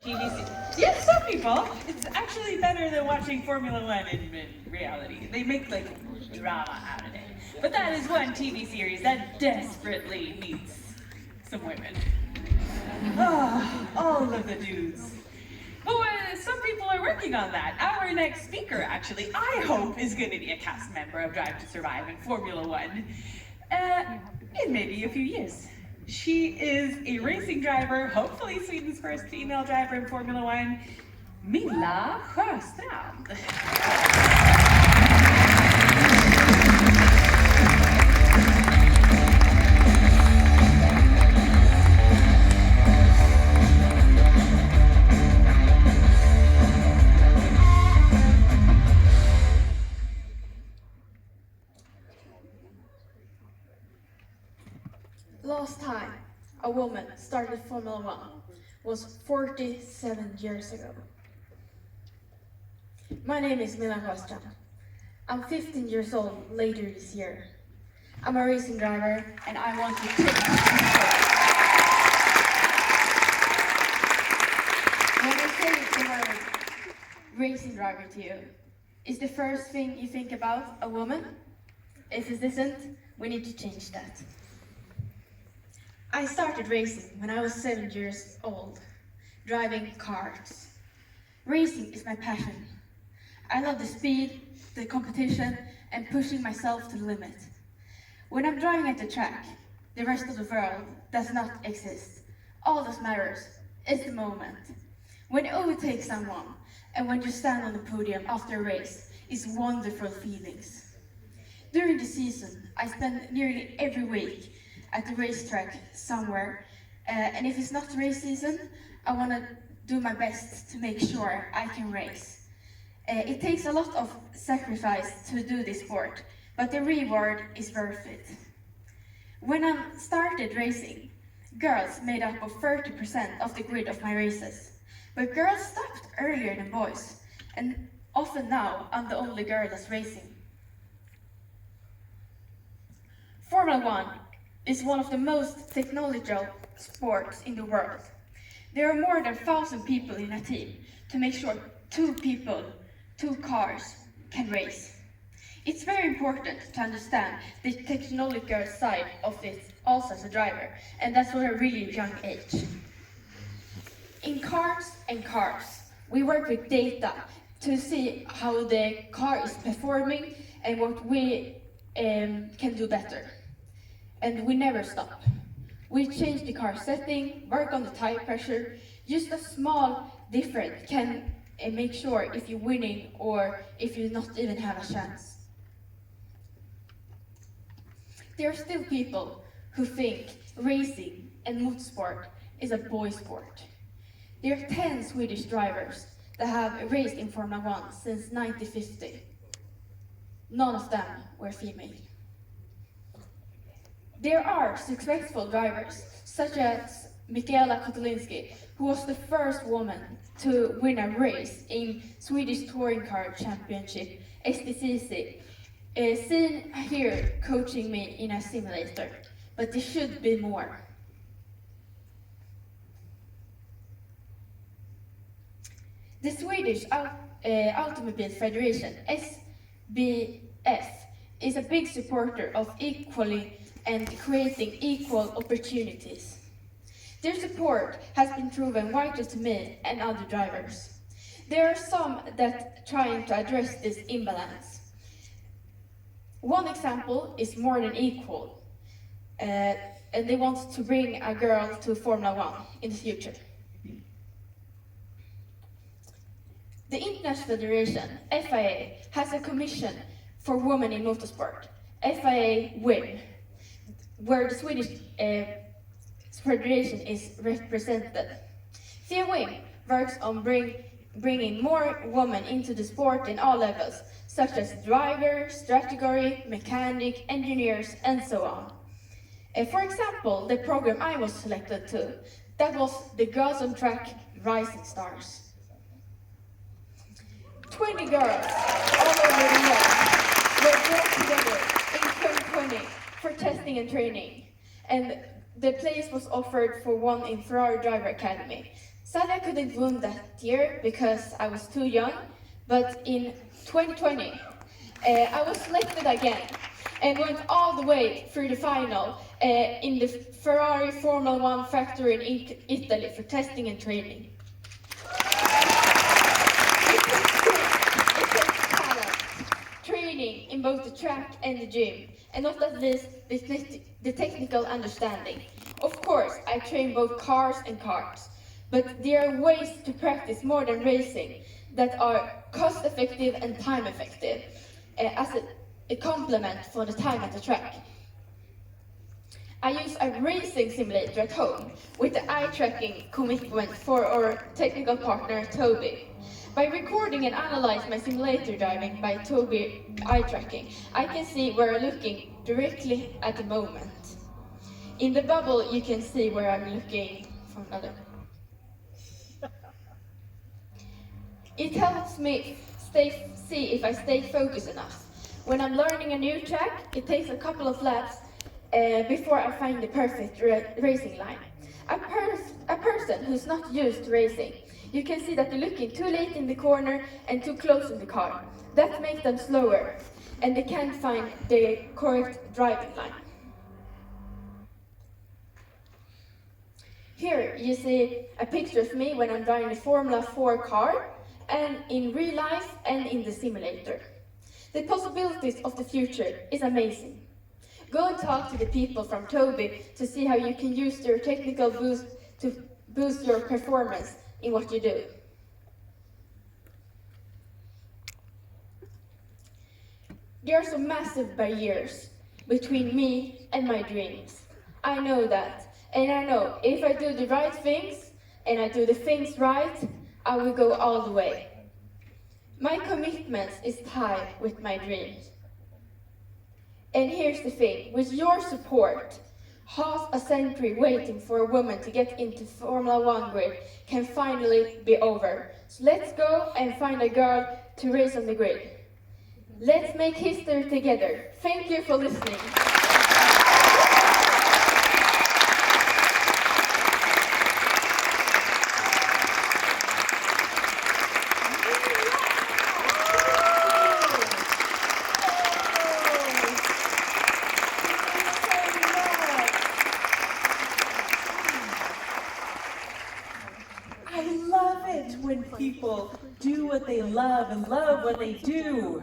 Yes, some people. It's actually better than watching Formula One in reality. They make like drama out of it. But that is one TV series that desperately needs some women. All of the dudes. But some people are working on that. Our next speaker, actually, I hope is going to be a cast member of Drive to Survive in Formula One. In maybe a few years. She is a racing driver, hopefully Sweden's first female driver in Formula One, Milla Sjöstrand. Last time a woman started Formula One was 47 years ago. My name is Milla Sjöstrand. I'm 15 years old later this year. I'm a racing driver and I want to change the world. When I say the word racing driver to you, is the first thing you think about a woman? If it isn't, we need to change that. I started racing when I was 7 years old, driving cars. Racing is my passion. I love the speed, the competition, and pushing myself to the limit. When I'm driving at the track, the rest of the world does not exist. All that matters is the moment. When you overtake someone, and when you stand on the podium after a race, is wonderful feelings. During the season, I spend nearly every week at the racetrack somewhere, and if it's not race season, I want to do my best to make sure I can race. It takes a lot of sacrifice to do this sport, but the reward is worth it. When I started racing, girls made up of 30% of the grid of my races, but girls stopped earlier than boys, and often now I'm the only girl that's racing. Formula One is one of the most technological sports in the world. There are more than 1,000 people in a team to make sure two cars can race. It's very important to understand the technological side of it also as a driver, and that's at a really young age. In cars, we work with data to see how the car is performing and what we can do better. And we never stop. We change the car setting, work on the tire pressure. Just a small difference can make sure if you're winning or if you not even have a chance. There are still people who think racing and motorsport is a boy sport. There are 10 Swedish drivers that have raced in Formula One since 1950. None of them were female. There are successful drivers, such as Milla Sjöstrand, who was the first woman to win a race in Swedish Touring Car Championship, STCC, seen here coaching me in a simulator, but there should be more. The Swedish Automobile Federation, SBF, is a big supporter of equality and creating equal opportunities. Their support has been proven vital to me and other drivers. There are some that trying to address this imbalance. One example is More Than Equal, and they want to bring a girl to Formula One in the future. The International Federation, FIA, has a commission for women in motorsport, FIA WIN, where the Swedish Federation is represented. FIA WIN works on bringing more women into the sport in all levels, such as driver, strategy, mechanic, engineers, and so on. For example, the program I was selected to, that was the Girls on Track Rising Stars. 20 girls all over the world were brought together in 2020 for testing and training, and the place was offered for one in Ferrari Driver Academy. Sadly, I couldn't win that year because I was too young, but in 2020, I was selected again and went all the way through the final in the Ferrari Formula 1 factory in Italy for testing and training. It takes talent, training in both the track and the gym, and not at least the technical understanding. Of course, I train both cars and karts, but there are ways to practice more than racing that are cost-effective and time-effective as a complement for the time at the track. I use a racing simulator at home with the eye tracking commitment for our technical partner Toby. By recording and analyze my simulator driving by Toby eye tracking, I can see where I'm looking directly at the moment. In the bubble, you can see where I'm looking from another. It helps me see if I stay focused enough. When I'm learning a new track, it takes a couple of laps before I find the perfect racing line. A person who's not used to racing, you can see that they're looking too late in the corner and too close in the car. That makes them slower, and they can't find the correct driving line. Here you see a picture of me when I'm driving the Formula 4 car, and in real life and in the simulator. The possibilities of the future is amazing. Go and talk to the people from Toby to see how you can use your technical boost to boost your performance in what you do. There are some massive barriers between me and my dreams. I know that, and I know if I do the right things and I do the things right, I will go all the way. My commitment is tied with my dreams. And here's the thing, with your support, half a century waiting for a woman to get into Formula 1 grid can finally be over. So let's go and find a girl to race on the grid. Let's make history together. Thank you for listening. I love it when people do what they love and love what they do.